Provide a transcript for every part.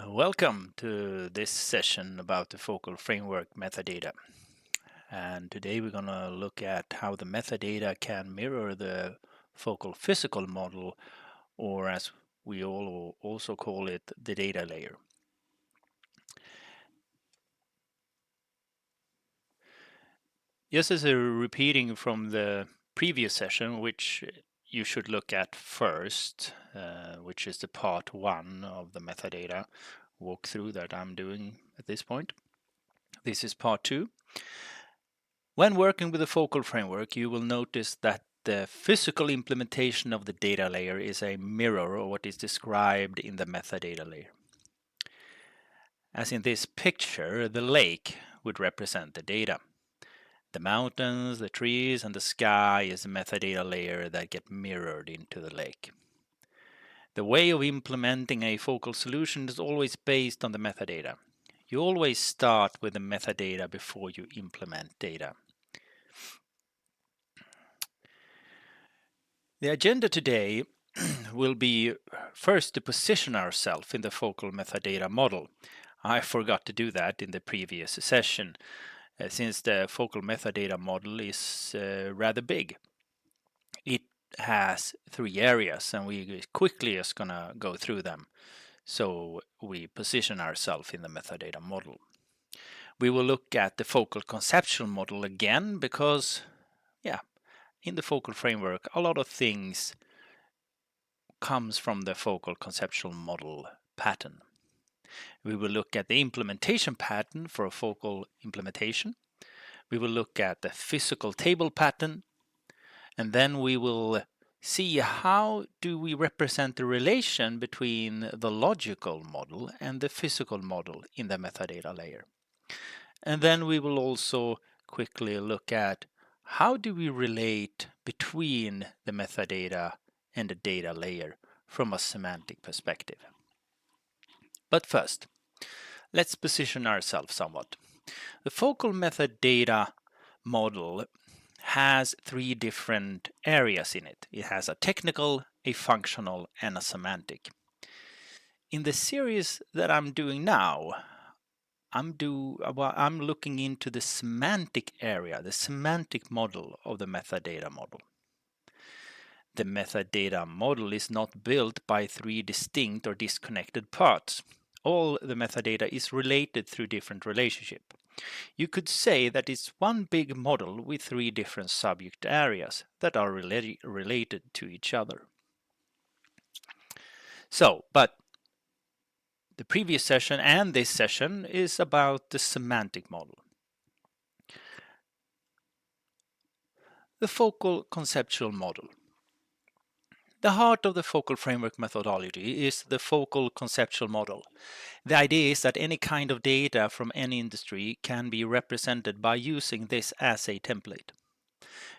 Welcome to this session about the focal framework metadata. And today we're going to look at how the metadata can mirror the focal physical model, or as we all also call it, the data layer. Just as a repeating from the previous session, which you should look at first, which is the part 1 of the metadata walkthrough that I'm doing at this point. This is part 2. When working with the focal framework, you will notice that the physical implementation of the data layer is a mirror of what is described in the metadata layer. As in this picture, the lake would represent the data. The mountains, the trees, and the sky is the metadata layer that get mirrored into the lake. The way of implementing a focal solution is always based on the metadata. You always start with the metadata before you implement data. The agenda today will be first to position ourselves in the focal metadata model. I forgot to do that in the previous session, since the focal metadata model is rather big. It has 3 areas, and we quickly is going to go through them. So we position ourselves in the metadata model. We will look at the focal conceptual model again because, in the focal framework, a lot of things comes from the focal conceptual model pattern. We will look at the implementation pattern for a focal implementation. We will look at the physical table pattern, and then we will see how do we represent the relation between the logical model and the physical model in the metadata layer. And then we will also quickly look at how do we relate between the metadata and the data layer from a semantic perspective. But first, let's position ourselves somewhat. The focal metadata model has 3 different areas in it. It has a technical, a functional, and a semantic. In the series that I'm doing now, I'm looking into the semantic area, the semantic model of the metadata model. The metadata model is not built by 3 distinct or disconnected parts. All the metadata is related through different relationships. You could say that it's one big model with 3 different subject areas that are related to each other. But the previous session and this session is about the semantic model. The focal conceptual model. The heart of the focal framework methodology is the focal conceptual model. The idea is that any kind of data from any industry can be represented by using this as a template.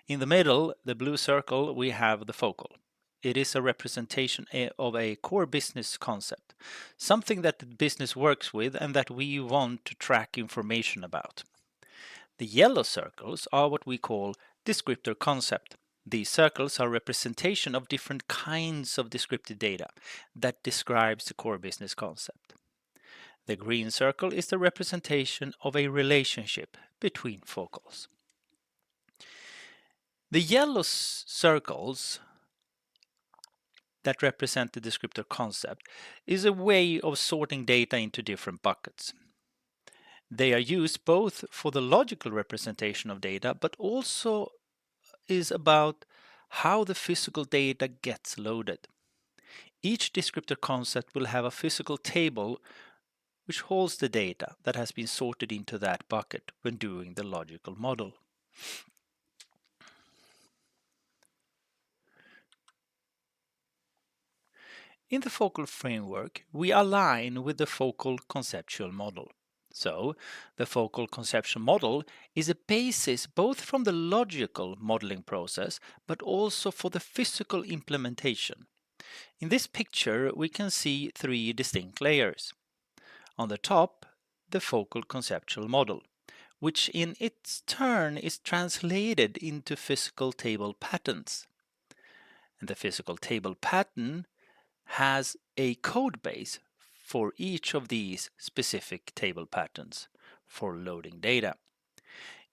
In the middle, the blue circle, we have the focal. It is a representation of a core business concept, something that the business works with and that we want to track information about. The yellow circles are what we call descriptor concept. These circles are representation of different kinds of descriptive data that describes the core business concept. The green circle is the representation of a relationship between focals. The yellow circles that represent the descriptor concept is a way of sorting data into different buckets. They are used both for the logical representation of data, but also is about how the physical data gets loaded. Each descriptor concept will have a physical table which holds the data that has been sorted into that bucket when doing the logical model. In the focal framework, we align with the focal conceptual model. So, the focal conceptual model is a basis both from the logical modeling process but also for the physical implementation. In this picture, we can see 3 distinct layers. On the top, the focal conceptual model, which in its turn is translated into physical table patterns. And the physical table pattern has a code base for each of these specific table patterns for loading data.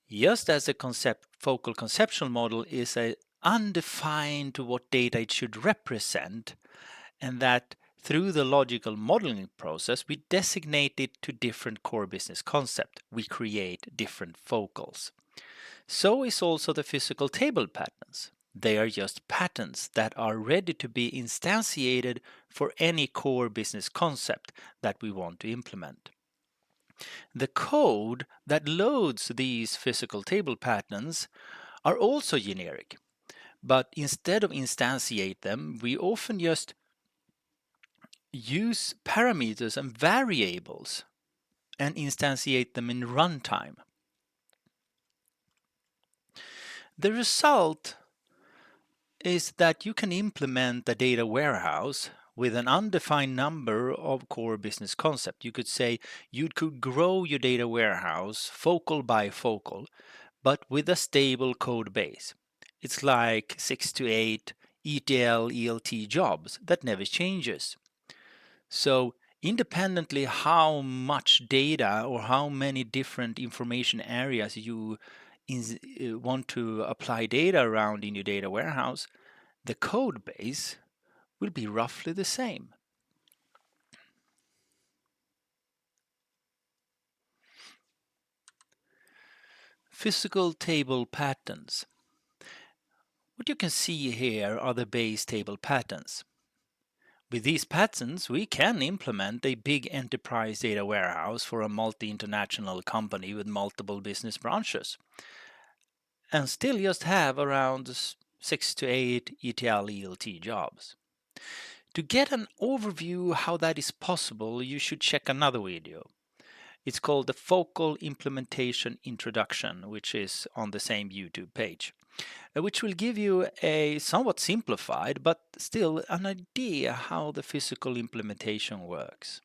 Just as a focal conceptual model is undefined to what data it should represent, and that through the logical modeling process we designate it to different core business concept. We create different focals. So is also the physical table patterns. They are just patterns that are ready to be instantiated for any core business concept that we want to implement. The code that loads these physical table patterns are also generic, but instead of instantiate them, we often just use parameters and variables and instantiate them in runtime. The result is that you can implement a data warehouse with an undefined number of core business concepts. You could say you could grow your data warehouse focal by focal, but with a stable code base. It's like 6 to 8 ETL, ELT jobs that never changes. So independently how much data or how many different information areas you want to apply data around in your data warehouse, the code base will be roughly the same. Physical table patterns. What you can see here are the base table patterns. With these patterns, we can implement a big enterprise data warehouse for a multi-international company with multiple business branches, and still just have around 6 to 8 ETL ELT jobs. To get an overview how that is possible, you should check another video. It's called the Focal Implementation Introduction, which is on the same YouTube page, which will give you a somewhat simplified but still an idea how the physical implementation works.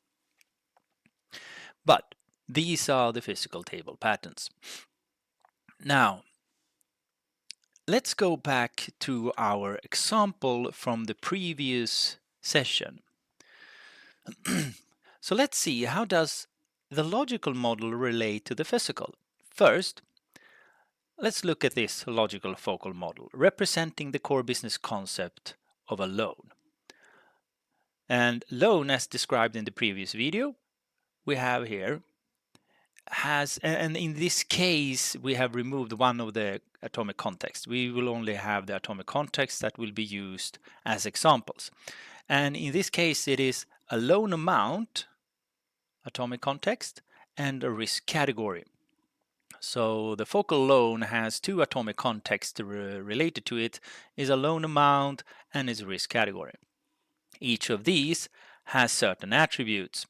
But these are the physical table patterns. Now, let's go back to our example from the previous session. So let's see, how does the logical model relate to the physical? First, let's look at this logical focal model representing the core business concept of a loan. And loan, as described in the previous video, we have here and in this case we have removed one of the atomic contexts. We will only have the atomic context that will be used as examples. And in this case it is a loan amount, atomic context, and a risk category. So the focal loan has two atomic contexts related to it, is a loan amount and its risk category. Each of these has certain attributes.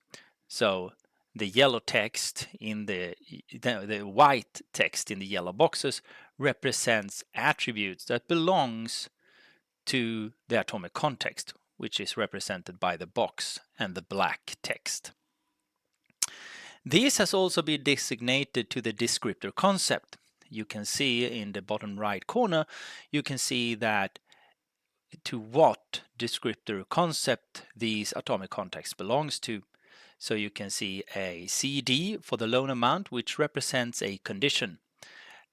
So the yellow text in the white text in the yellow boxes represents attributes that belongs to the atomic context, which is represented by the box and the black text. This has also been designated to the descriptor concept. You can see in the bottom right corner, you can see that to what descriptor concept these atomic contexts belongs to. So you can see a CD for the loan amount, which represents a condition,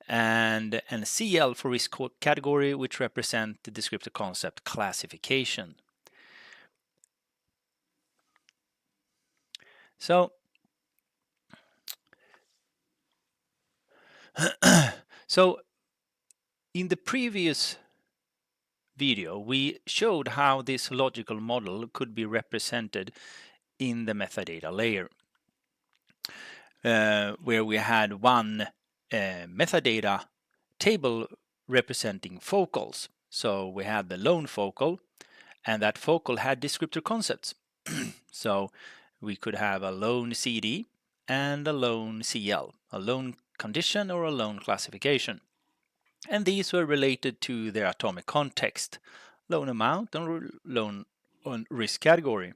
and a CL for risk category, which represent the descriptor concept classification. So in the previous video, we showed how this logical model could be represented in the metadata layer, where we had one metadata table representing focals. So we had the loan focal, and that focal had descriptor concepts. So we could have a loan CD and a loan CL, a loan condition or a loan classification. And these were related to their atomic context, loan amount and loan on risk category.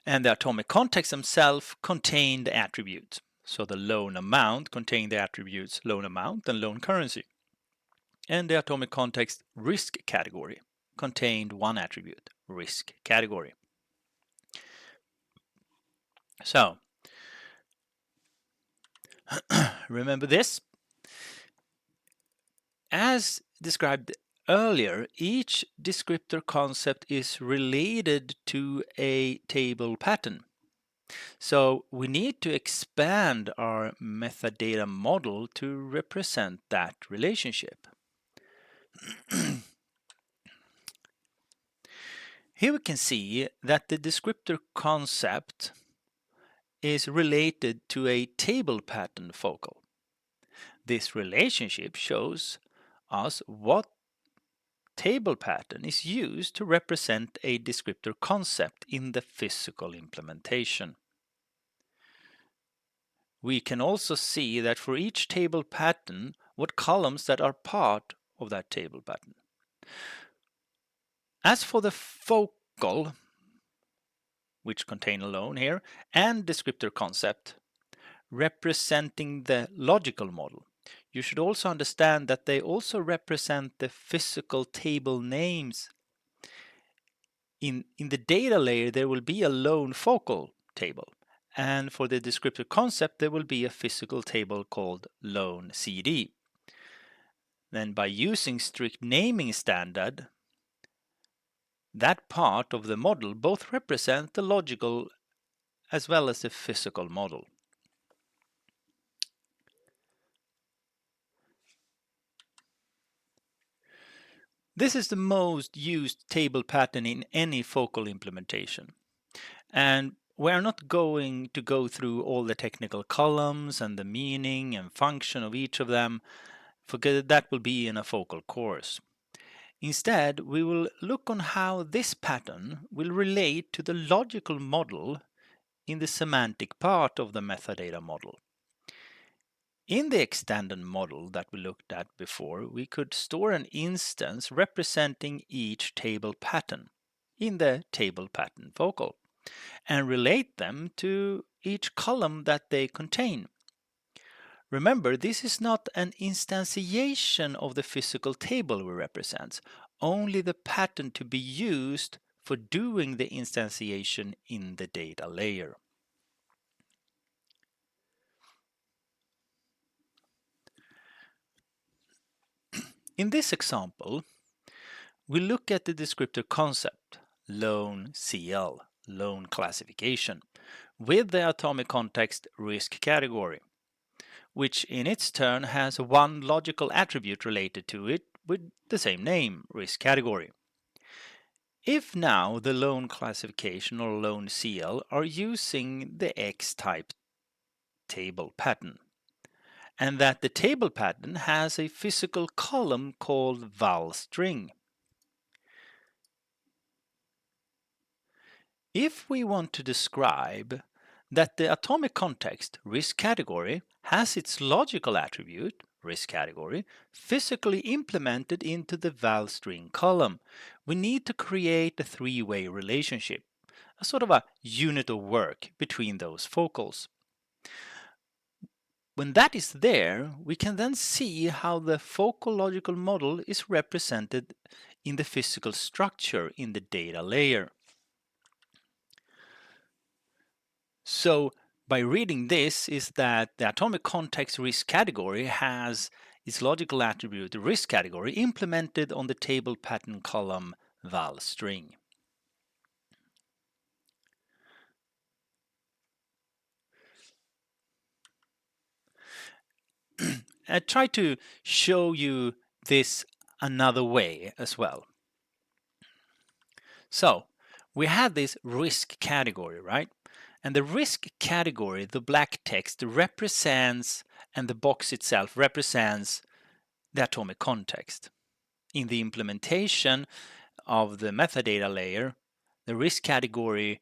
And the atomic context themselves contained attributes. So the loan amount contained the attributes loan amount and loan currency. And the atomic context risk category contained one attribute, risk category. So remember this. As described earlier, each descriptor concept is related to a table pattern. So we need to expand our metadata model to represent that relationship. Here we can see that the descriptor concept is related to a table pattern focal. This relationship shows us what table pattern is used to represent a descriptor concept in the physical implementation. We can also see that for each table pattern, what columns that are part of that table pattern. As for the focal, which contain alone here, and descriptor concept, representing the logical model, you should also understand that they also represent the physical table names. In the data layer, there will be a lone focal table. And for the descriptor concept, there will be a physical table called lone CD. Then by using strict naming standard, that part of the model both represent the logical as well as the physical model. This is the most used table pattern in any focal implementation. And we're not going to go through all the technical columns and the meaning and function of each of them, because that will be in a focal course. Instead, we will look on how this pattern will relate to the logical model in the semantic part of the metadata model. In the extended model that we looked at before, we could store an instance representing each table pattern in the table pattern focal and relate them to each column that they contain. Remember, this is not an instantiation of the physical table we represent, only the pattern to be used for doing the instantiation in the data layer. In this example, we look at the descriptor concept, lone CL, lone classification, with the atomic context risk category, which in its turn has one logical attribute related to it with the same name, risk category. If now the lone classification or lone CL are using the X-type table pattern, and that the table pattern has a physical column called val string. If we want to describe that the atomic context risk category has its logical attribute risk category physically implemented into the val string column, we need to create a three-way relationship, a sort of a unit of work between those focals. When that is there, we can then see how the focal logical model is represented in the physical structure in the data layer. So by reading this is that the atomic context risk category has its logical attribute, the risk category, implemented on the table pattern column val string. I try to show you this another way as well. So we have this risk category, right? And the risk category, the black text, represents, and the box itself represents the atomic context. In the implementation of the metadata layer, the risk category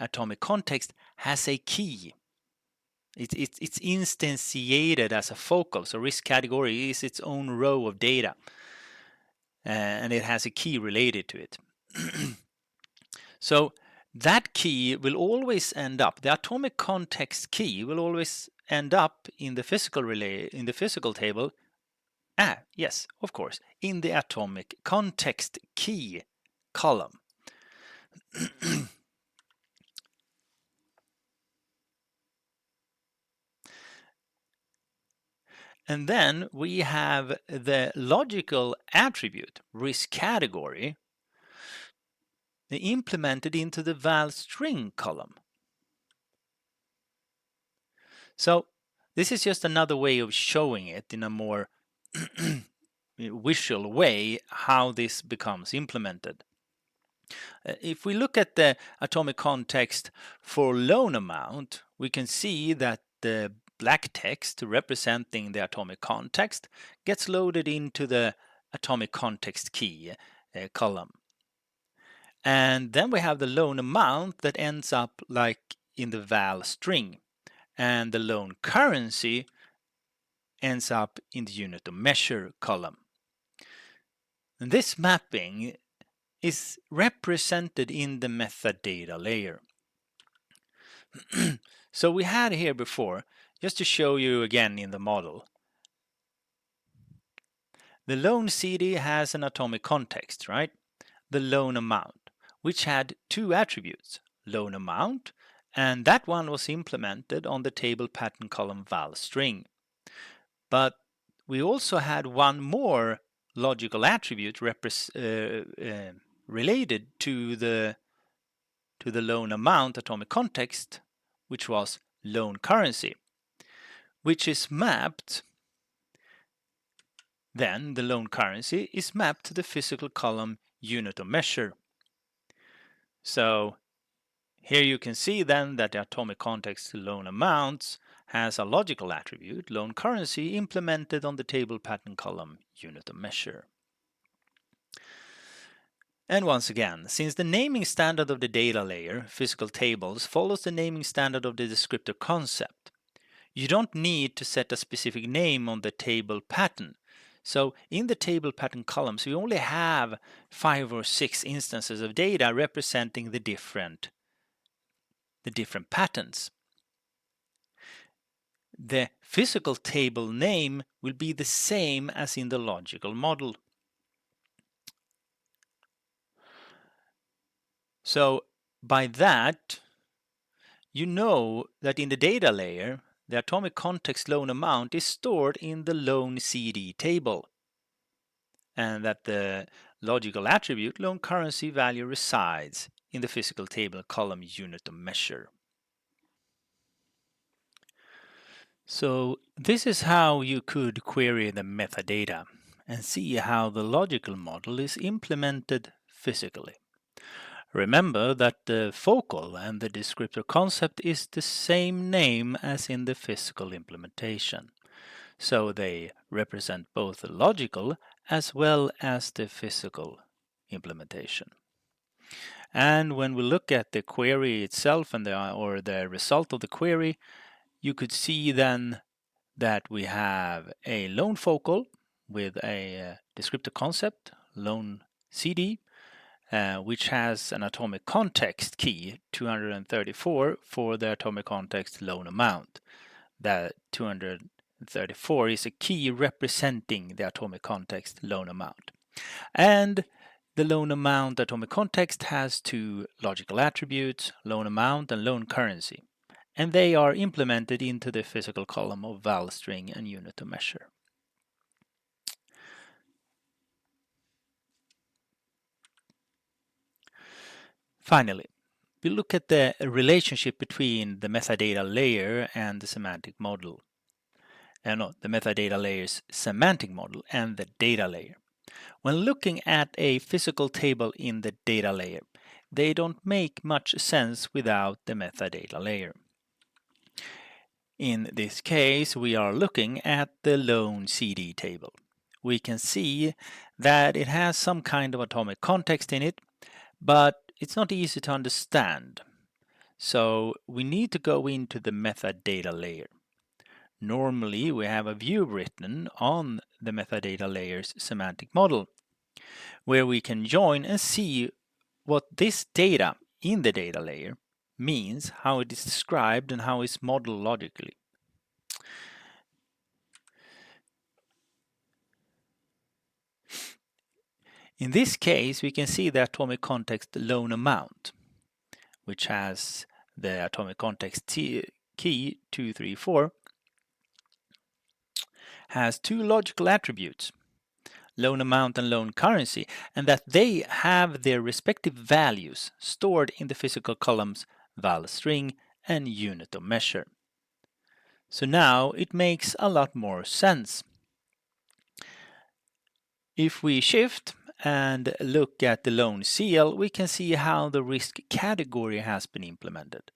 atomic context has a key. It's instantiated as a focal, so risk category is its own row of data, and it has a key related to it. So that key will always end up, the atomic context key will always end up in the physical relay, in the physical table. Yes, of course, in the atomic context key column. And then we have the logical attribute, risk category, implemented into the val string column. So this is just another way of showing it in a more visual way how this becomes implemented. If we look at the atomic context for loan amount, we can see that the black text representing the atomic context gets loaded into the atomic context key column. And then we have the loan amount that ends up like in the val string, and the loan currency ends up in the unit of measure column. And this mapping is represented in the metadata layer. So we had here before, just to show you again in the model, the loan CD has an atomic context, right? The loan amount, which had two attributes, loan amount, and that one was implemented on the table pattern column val string. But we also had one more logical attribute related to the loan amount atomic context, which was loan currency, which is mapped. Then the loan currency is mapped to the physical column unit of measure. So here you can see then that the atomic context loan amounts has a logical attribute, loan currency, implemented on the table pattern column unit of measure. And once again, since the naming standard of the data layer, physical tables, follows the naming standard of the descriptor concept, you don't need to set a specific name on the table pattern. So in the table pattern columns, we only have 5 or 6 instances of data representing the different patterns. The physical table name will be the same as in the logical model. So by that, you know that in the data layer, the atomic context loan amount is stored in the loan CD table, and that the logical attribute loan currency value resides in the physical table column unit of measure. So this is how you could query the metadata and see how the logical model is implemented physically. Remember that the focal and the descriptor concept is the same name as in the physical implementation. So they represent both the logical as well as the physical implementation. And when we look at the query itself and the result of the query, you could see then that we have a loan focal with a descriptor concept, loan CD, which has an atomic context key 234 for the atomic context loan amount. That 234 is a key representing the atomic context loan amount. And the loan amount atomic context has two logical attributes, loan amount and loan currency, and they are implemented into the physical column of val string and unit of measure. Finally, we look at the relationship between the metadata layer and the semantic model. The metadata layer's semantic model and the data layer. When looking at a physical table in the data layer, they don't make much sense without the metadata layer. In this case, we are looking at the loan CD table. We can see that it has some kind of atomic context in it, but it's not easy to understand. So we need to go into the metadata layer. Normally, we have a view written on the metadata layer's semantic model, where we can join and see what this data in the data layer means, how it is described, and how it's modeled logically. In this case, we can see the atomic context loan amount, which has the atomic context key 234, has two logical attributes, loan amount and loan currency, and that they have their respective values stored in the physical columns val string and unit of measure. So now it makes a lot more sense. If we shift and look at the loan CL, we can see how the risk category has been implemented.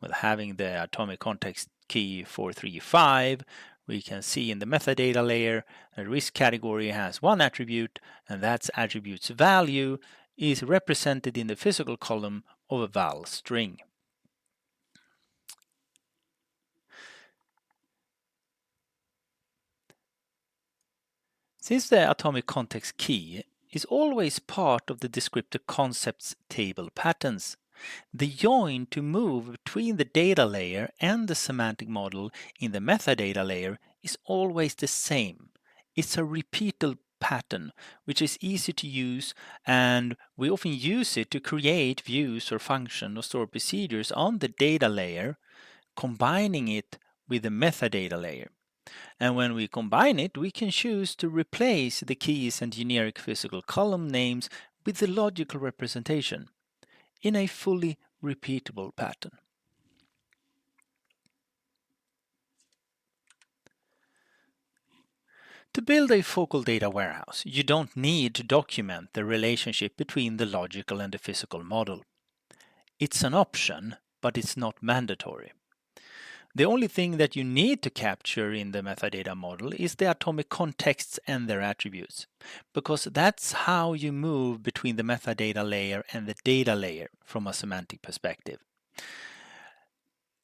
With having the atomic context key 435, we can see in the metadata layer the risk category has one attribute, and that attribute's value is represented in the physical column of a val string. Since the atomic context key is always part of the descriptor concepts table patterns, the join to move between the data layer and the semantic model in the metadata layer is always the same. It's a repeatable pattern which is easy to use, and we often use it to create views or functions or store procedures on the data layer, combining it with the metadata layer. And when we combine it, we can choose to replace the keys and generic physical column names with the logical representation in a fully repeatable pattern. To build a focal data warehouse, you don't need to document the relationship between the logical and the physical model. It's an option, but it's not mandatory. The only thing that you need to capture in the metadata model is the atomic contexts and their attributes, because that's how you move between the metadata layer and the data layer from a semantic perspective.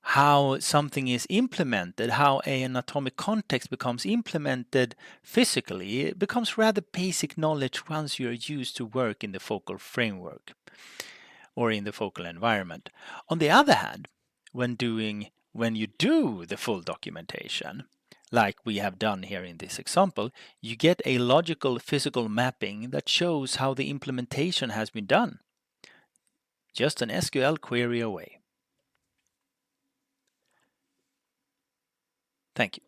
How something is implemented, how an atomic context becomes implemented physically, it becomes rather basic knowledge once you're used to work in the focal framework or in the focal environment. On the other hand, when you do the full documentation, like we have done here in this example, you get a logical physical mapping that shows how the implementation has been done. Just an SQL query away. Thank you.